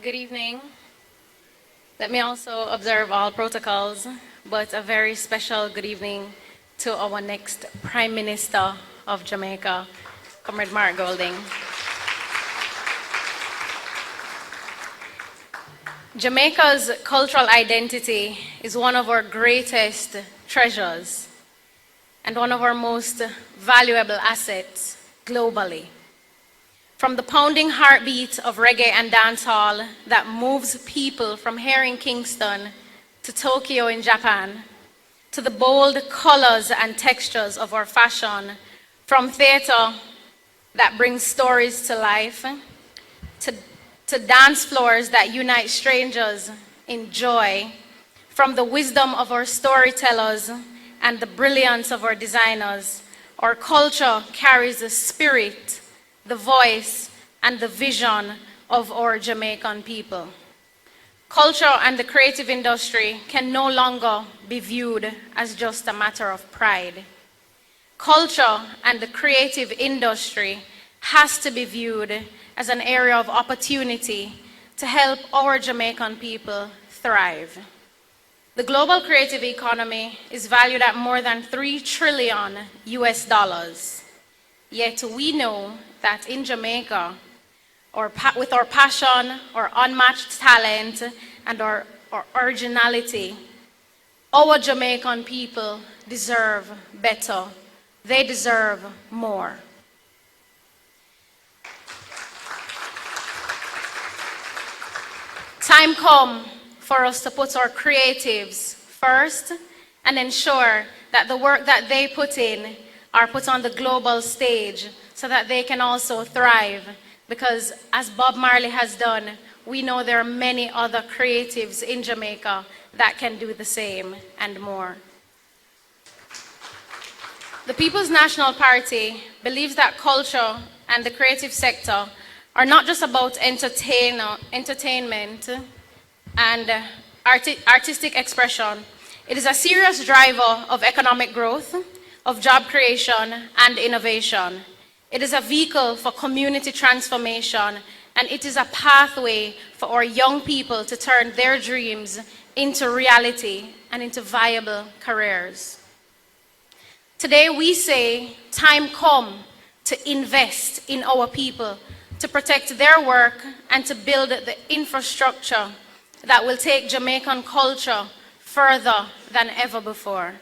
Good evening. Let me also observe all protocols, but a very special good evening to our next Prime Minister of Jamaica, Comrade Mark Golding. Jamaica's cultural identity is one of our greatest treasures and one of our most valuable assets globally. From the pounding heartbeat of reggae and dancehall that moves people from here in Kingston to Tokyo in Japan, to the bold colors and textures of our fashion, from theater that brings stories to life, to dance floors that unite strangers in joy, from the wisdom of our storytellers and the brilliance of our designers, our culture carries the spirit, the voice, and the vision of our Jamaican people. Culture and the creative industry can no longer be viewed as just a matter of pride. Culture and the creative industry has to be viewed as an area of opportunity to help our Jamaican people thrive. The global creative economy is valued at more than $3 trillion US. Yet we know that in Jamaica, with our passion, our unmatched talent, and our originality, our Jamaican people deserve better. They deserve more. Time come for us to put our creatives first and ensure that the work that they put in are put on the global stage so that they can also thrive. Because as Bob Marley has done, we know there are many other creatives in Jamaica that can do the same and more. The People's National Party believes that culture and the creative sector are not just about entertainment and artistic expression. It is a serious driver of economic growth, of job creation, and innovation. It is a vehicle for community transformation, and it is a pathway for our young people to turn their dreams into reality and into viable careers. Today we say, time come to invest in our people, to protect their work and to build the infrastructure that will take Jamaican culture further than ever before.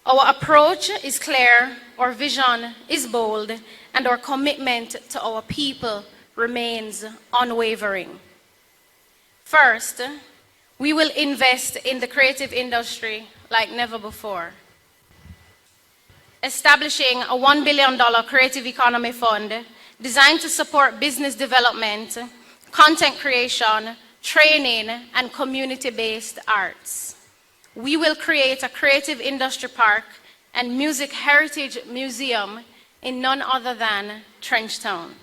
Our approach is clear, our vision is bold, and our commitment to our people remains unwavering. First, we will invest in the creative industry like never before, establishing a $1 billion creative economy fund designed to support business development, content creation, training, and community-based arts. We will create a creative industry park and music heritage museum in none other than Trenchtown,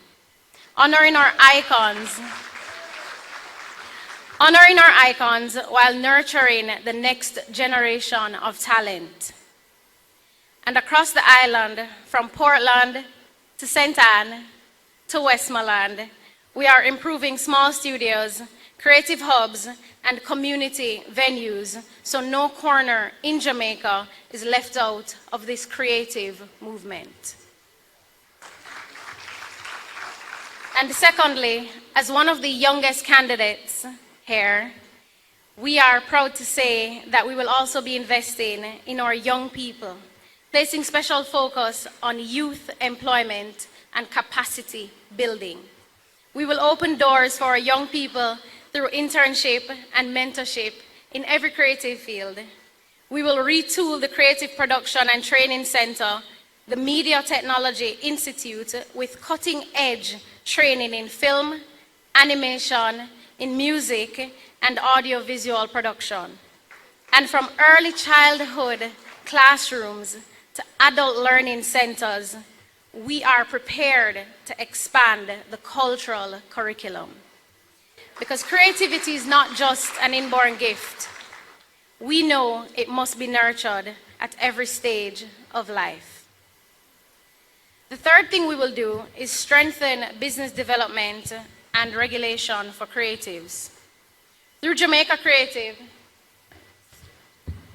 honoring our icons while nurturing the next generation of talent. And across the island, from Portland to St. Anne to Westmoreland, we are improving small studios, creative hubs, and community venues, so no corner in Jamaica is left out of this creative movement. And secondly, as one of the youngest candidates here, we are proud to say that we will also be investing in our young people, placing special focus on youth employment and capacity building. We will open doors for our young people through internship and mentorship in every creative field. We will retool the Creative Production and Training Center, the Media Technology Institute, with cutting-edge training in film, animation, in music, and audiovisual production. And from early childhood classrooms to adult learning centers, we are prepared to expand the cultural curriculum. Because creativity is not just an inborn gift. We know it must be nurtured at every stage of life. The third thing we will do is strengthen business development and regulation for creatives. Through Jamaica Creative,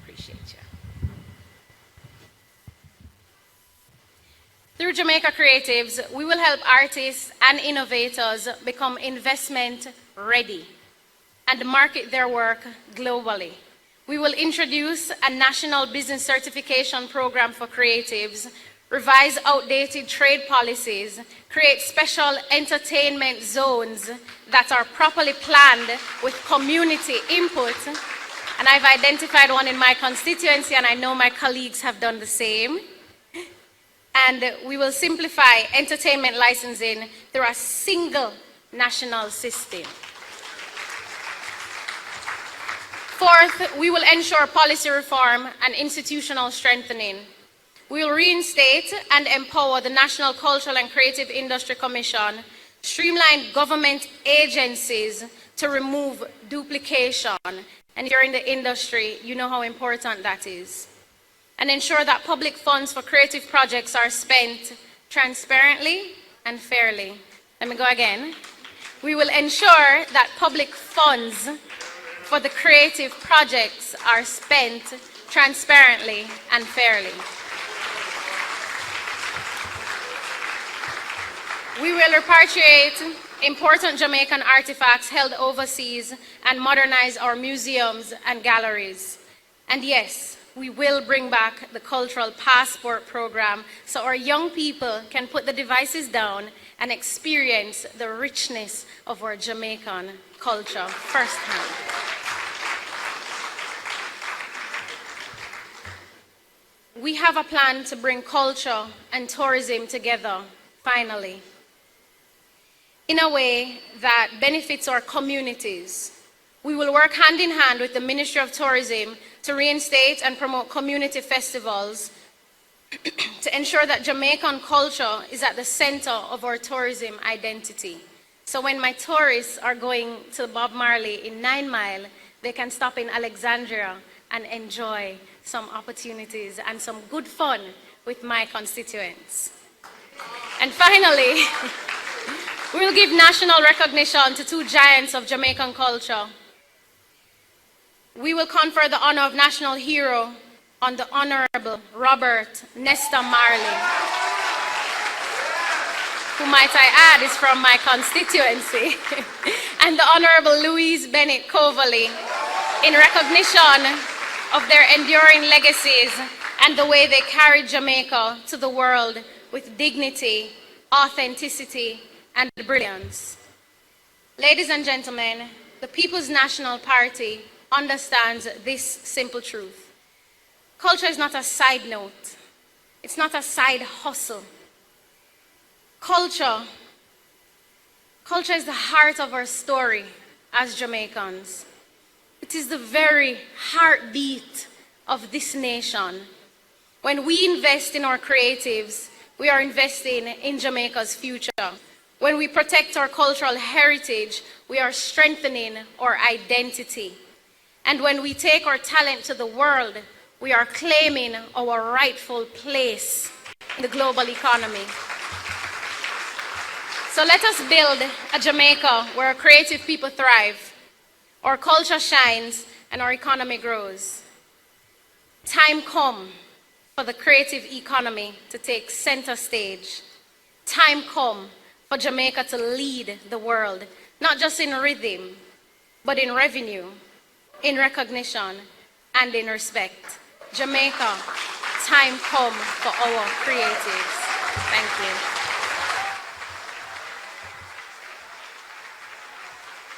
appreciate you. Through Jamaica Creatives, we will help artists and innovators become investment ready and market their work globally. We will introduce a national business certification program for creatives, revise outdated trade policies, create special entertainment zones that are properly planned with community input. And I've identified one in my constituency, and I know my colleagues have done the same. And we will simplify entertainment licensing through a single national system. Fourth, we will ensure policy reform and institutional strengthening. We will reinstate and empower the National Cultural and Creative Industry Commission, streamline government agencies to remove duplication. And if you're in the industry, you know how important that is. And ensure that public funds for creative projects are spent transparently and fairly. Let me go again. We will ensure that public funds for the creative projects are spent transparently and fairly. We will repatriate important Jamaican artifacts held overseas and modernize our museums and galleries. And yes, we will bring back the cultural passport program so our young people can put the devices down and experience the richness of our Jamaican culture firsthand. We have a plan to bring culture and tourism together, finally, in a way that benefits our communities. We will work hand in hand with the Ministry of Tourism to reinstate and promote community festivals to ensure that Jamaican culture is at the center of our tourism identity. So when my tourists are going to Bob Marley in 9 Mile, they can stop in Alexandria and enjoy some opportunities and some good fun with my constituents. And finally, we will give national recognition to 2 giants of Jamaican culture. We will confer the honor of National Hero on the Honorable Robert Nesta Marley, who, might I add, is from my constituency, and the Honorable Louise Bennett Coverley, in recognition of their enduring legacies and the way they carried Jamaica to the world with dignity, authenticity, and brilliance. Ladies and gentlemen, the People's National Party understands this simple truth. Culture is not a side note. It's not a side hustle. Culture is the heart of our story as Jamaicans. It is the very heartbeat of this nation. When we invest in our creatives, we are investing in Jamaica's future. When we protect our cultural heritage, we are strengthening our identity. And when we take our talent to the world, we are claiming our rightful place in the global economy. So let us build a Jamaica where our creative people thrive, our culture shines, and our economy grows. Time come for the creative economy to take center stage. Time come for Jamaica to lead the world, not just in rhythm, but in revenue, in recognition, and in respect. Jamaica, time come for our creatives. Thank you.